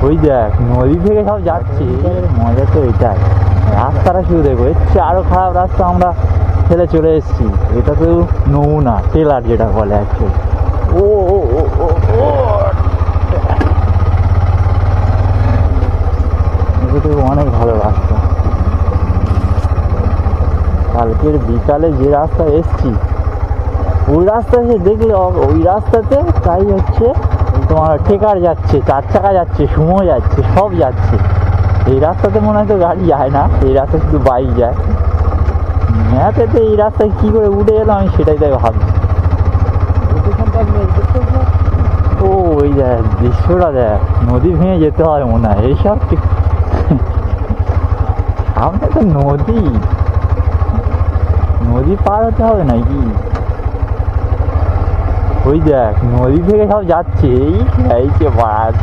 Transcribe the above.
ওই দেখ নদী থেকে সব যাচ্ছে, মজা তো এটাই। রাস্তাটা শুধু দেখো, এর চেয়ে আরো খারাপ রাস্তা আমরা ফেলে চলে এসেছি। এটা তো নমুনা টেলার যেটা বলে অ্যাকচুয়ালি। ও ও ও ও ও এটা অনেক ভালো রাস্তা। কালকের বিকালে যে রাস্তা এসছি ওই রাস্তা এসে দেখলে ওই রাস্তাতে তাই হচ্ছে তোমার ট্রেকার যাচ্ছে, 4 চাকা যাচ্ছে, সুমো যাচ্ছে, সব যাচ্ছে। এই রাস্তাতে মনে হয় তো গাড়ি যায় না, এই রাস্তায় শুধু বাইক যায়। ম্যাপেতে এই রাস্তায় কী করে উঠে এলাম আমি সেটাই তাই ভাবছি। ও ওই দেখ দৃশ্যটা দেখ, নদী ভেঙে যেতে হয় মনে হয় এইসব। সামনে তো নদী, নদী পার হতে হবে নাকি? ওই দেখ নদী থেকে সব যাচ্ছে, এই যে বাস